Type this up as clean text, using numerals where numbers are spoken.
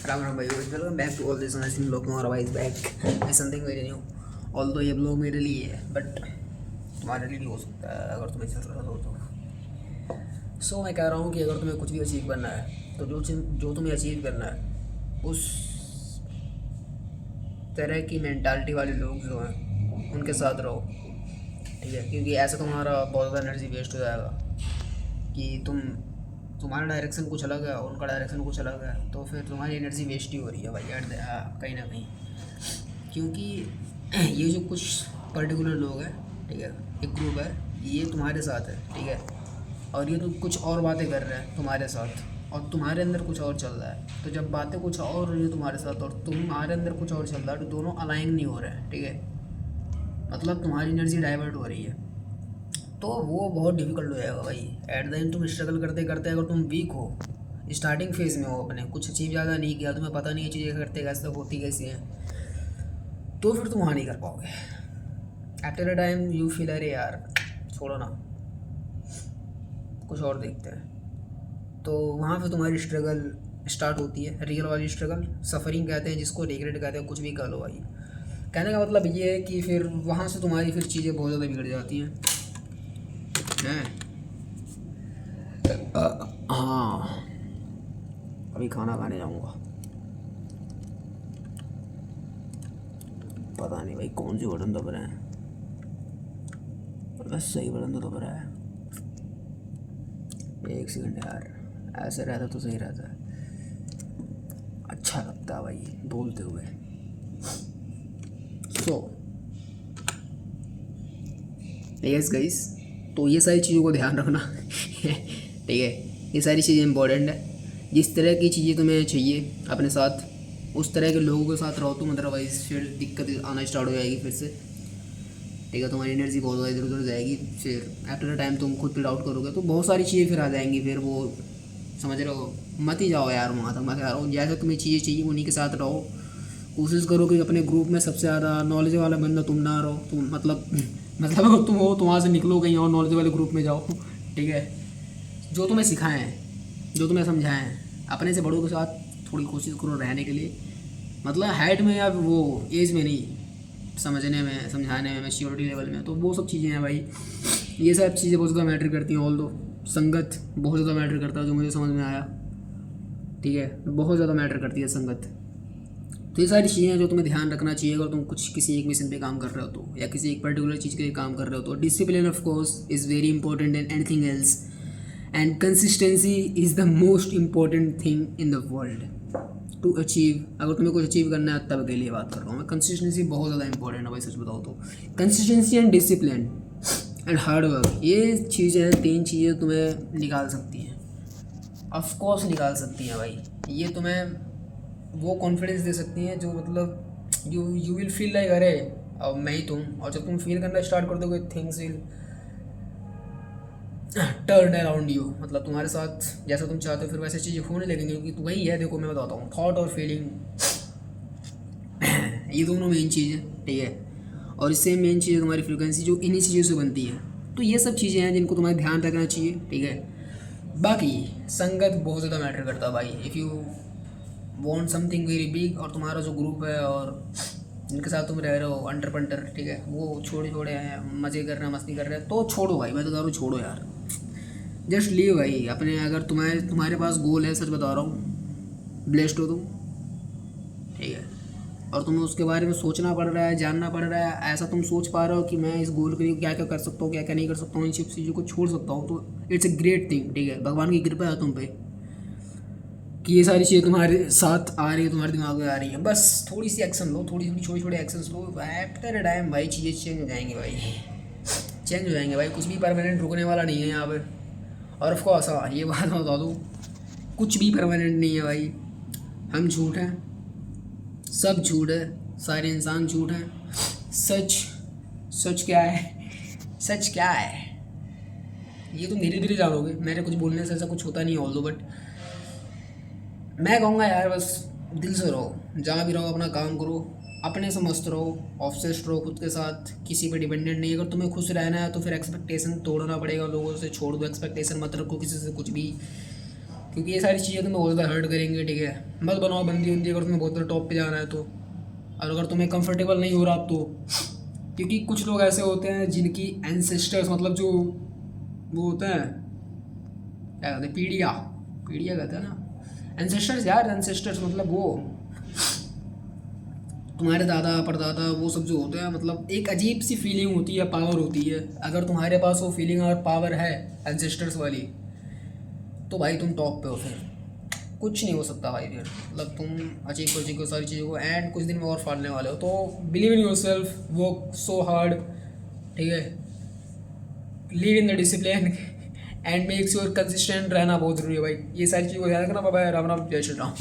राम राम भाई, welcome back to all this amazing blog. तुम्हारा भाई is back is something very new. Although ये blog मेरे लिए है बट तुम्हारे लिए भी हो सकता है अगर तुम्हें चल रहा हो तो। मैं कह रहा हूँ कि अगर तुम्हें कुछ भी अचीव करना है तो जो तुम्हें अचीव करना है उस तरह की मेंटालिटी वाले लोग जो हैं उनके साथ रहो, ठीक है। क्योंकि ऐसा तुम्हारा बहुत ज़्यादा एनर्जी वेस्ट हो जाएगा कि तुम्हारा डायरेक्शन कुछ अलग है, उनका डायरेक्शन कुछ अलग है, तो फिर तुम्हारी एनर्जी वेस्ट ही हो रही है भाई कहीं ना कहीं। क्योंकि ये जो कुछ पर्टिकुलर लोग हैं, ठीक है, एक ग्रुप है, ये तुम्हारे साथ है, ठीक है, और ये तो कुछ और बातें कर रहे हैं तुम्हारे साथ और तुम्हारे अंदर कुछ और चल रहा है। तो जब बातें कुछ और हो रही है तुम्हारे साथ और तुम्हारे अंदर कुछ और चल रहा है तो दोनों अलाइन नहीं हो रहे हैं, ठीक है। मतलब तुम्हारी एनर्जी डाइवर्ट हो रही है, तो वो बहुत डिफिकल्ट हो जाएगा भाई। एट द एंड तुम स्ट्रगल करते करते अगर तुम वीक हो, स्टार्टिंग फेज में हो, अपने कुछ अचीव ज़्यादा नहीं किया, तुम्हें पता नहीं है चीज़ें करते कैसे होती कैसी हैं, तो फिर तुम वहाँ नहीं कर पाओगे। After a time you feel अरे यार छोड़ो ना, कुछ और देखते हैं। तो वहाँ पे तुम्हारी स्ट्रगल स्टार्ट होती है, रियल वाली स्ट्रगल, सफरिंग कहते हैं जिसको, रिग्रेट कहते हैं, कुछ भी कह लो भाई। कहने का मतलब ये है कि फिर वहाँ से तुम्हारी फिर चीज़ें बहुत ज़्यादा बिगड़ जाती हैं। हाँ, अभी खाना खाने जाऊँगा। पता नहीं भाई कौन सी बटन दब रहे हैं, पर बस सही बटन तो दब रहा है। एक सेकंड यार, ऐसे रहता तो सही रहता है, अच्छा लगता है भाई बोलते हुए। यस गाइस, तो ये सारी चीज़ों को ध्यान रखना ठीक है, ये सारी चीज़ें इंपॉर्टेंट है। जिस तरह की चीज़ें तुम्हें चाहिए अपने साथ, उस तरह के लोगों के साथ रहो तुम, अदरवाइज फिर दिक्कत आना स्टार्ट हो जाएगी फिर से, ठीक है। तुम्हारी एनर्जी बहुत ज़्यादा इधर उधर जाएगी, फिर आफ्टर अ टाइम तुम खुद पे डाउट करोगे तो बहुत सारी चीज़ें फिर आ जाएंगी। फिर वो समझ रहे हो, मत ही जाओ यार वहाँ तक। मैं कह रहा हूँ जैसे तुम्हें चीज़ें चाहिए उन्हीं के साथ रहो। कोशिश करो कि अपने ग्रुप में सबसे ज़्यादा नॉलेज वाला बंदा तुम ना रहो, तुम मतलब अगर तुम हो तो वहाँ से निकलो, कहीं और नॉलेज वाले ग्रुप में जाओ, ठीक है। जो तुम्हें सिखाएं हैं, जो तुम्हें समझाएं हैं, अपने से बड़ों के साथ थोड़ी कोशिश करो रहने के लिए। मतलब हाइट में या वो एज में नहीं, समझने में, समझाने में, मैच्योरिटी लेवल में, तो वो सब चीज़ें हैं भाई। ये सब चीज़ें बहुत ज़्यादा मैटर करती हैं। ऑल दो संगत बहुत ज़्यादा मैटर करता है, जो मुझे समझ में आया, ठीक है, बहुत ज़्यादा मैटर करती है संगत। तो ये सारी चीज़ें हैं जो तुम्हें ध्यान रखना चाहिए अगर तुम कुछ किसी एक मिशन पे काम कर रहे हो तो, या किसी एक पर्टिकुलर चीज़ के लिए काम कर रहे हो तो। Discipline of course is very important and anything else, and consistency is the most important thing in the world to achieve. अगर तुम्हें कुछ अचीव करना है तब के लिए बात कर रहा हूँ मैं। कंसिस्टेंसी बहुत ज़्यादा इंपॉर्टेंट है भाई, सच बताओ तो। Consistency and discipline and hard work, ये चीज़ें हैं, तीन चीज़ें तुम्हें निकाल सकती हैं, ऑफकोर्स निकाल सकती हैं भाई। ये तुम्हें वो कॉन्फिडेंस दे सकती हैं जो मतलब यू विल फील लाइक अरे अब मैं ही तुम। और जब तुम फील करना स्टार्ट कर दोगे things will turn around you, मतलब तुम्हारे साथ जैसा तुम चाहते हो फिर वैसे चीज़ें होने लगेंगी। क्योंकि तो वही है, देखो मैं बताता हूँ, थॉट और फीलिंग ये दोनों मेन चीज़ है, ठीक है। और इससे मेन चीज़ है तुम्हारी फ्रिक्वेंसी, जो इन्हीं चीज़ों से बनती है। तो ये सब चीज़ें हैं जिनको तुम्हें ध्यान रखना चाहिए, ठीक है। बाकी संगत बहुत ज़्यादा मैटर करता है भाई। If you want something very big, और तुम्हारा जो ग्रुप है और जिनके साथ तुम रह रहे हो अंटर पंटर, ठीक है, वो छोड़े छोड़े हैं, मज़े कर रहे हैं, मस्ती कर रहे हैं, तो छोड़ो भाई। मैं तो कह रहा हूँ छोड़ो यार, जस्ट लीव भाई अपने। अगर तुम्हारे पास गोल है, सच बता रहा हूँ, ब्लेस्ड हो तुम, ठीक है, और तुम्हें उसके बारे में सोचना पड़ रहा है, जानना पड़ रहा है, ऐसा तुम सोच पा रहे हो कि मैं इस गोल के लिए क्या क्या कर सकता हूँ, क्या क्या नहीं कर सकता हूँ, इन सब चीज़ों को छोड़ सकता हूँ, तो इट्स ए ग्रेट थिंग, ठीक है। भगवान की कृपा है तुम पे कि ये सारी चीज़ें तुम्हारे साथ आ रही है, तुम्हारे दिमाग में आ रही है। बस थोड़ी सी एक्शन लो, थोड़ी थोड़ी छोटी छोटी एक्शन लो, आफ्टर टाइम भाई चीज़ें चेंज हो जाएंगी भाई, चेंज हो जाएंगे भाई। कुछ भी परमानेंट रुकने वाला नहीं है यहाँ पे। और ऑफकोर्स हाँ, ये बात मैं बता दूँ, कुछ भी परमानेंट नहीं है भाई। हम झूठ हैं, सब झूठ है, सारे इंसान झूठ हैं। सच, सच क्या है, सच क्या है ये तुम धीरे धीरे जानोगे। मेरे कुछ बोलने से ऐसा कुछ होता नहीं है ऑल्दो, बट मैं कहूँगा यार बस दिल से रहो, जहाँ भी रहो अपना काम करो, अपने से मस्त रहो, ऑब्सेस्ड रहो खुद के साथ, किसी पे डिपेंडेंट नहीं। अगर तुम्हें खुश रहना है तो फिर एक्सपेक्टेशन तोड़ना पड़ेगा लोगों से, छोड़ दो एक्सपेक्टेशन, मत रखो किसी से कुछ भी। क्योंकि ये सारी चीज़ें तुम्हें बहुत ज़्यादा हर्ट करेंगे, ठीक है। मत बनाओ बंदी उंदी अगर तुम्हें बहुत ज़्यादा टॉप पे जाना है तो, और अगर तुम्हें कंफर्टेबल नहीं हो रहा तो, क्योंकि कुछ लोग ऐसे होते हैं जिनकी एंसेस्टर्स मतलब जो वो होते हैं क्या कहते हैं, पीढ़िया पीढ़िया कहते हैं ना, एंसेस्टर्स यार, एंसेस्टर्स मतलब वो तुम्हारे दादा परदादा वो सब जो होते हैं, मतलब एक अजीब सी फीलिंग होती है, पावर होती है। अगर तुम्हारे पास वो फीलिंग और पावर है एंसेस्टर्स वाली, तो भाई तुम टॉप पे हो, फिर कुछ नहीं हो सकता भाई। फिर मतलब तुम अचीव कर चुके हो सारी चीज़ों को, एंड कुछ दिन में और फाड़ने वाले हो। तो believe in your self, work so hard, ठीक है, leave in the discipline and make sure consistent रहना बहुत ज़रूरी है भाई। ये सारी चीज़ों को ध्यान रखना। बाय बाय, राम राम, जय श्री राम।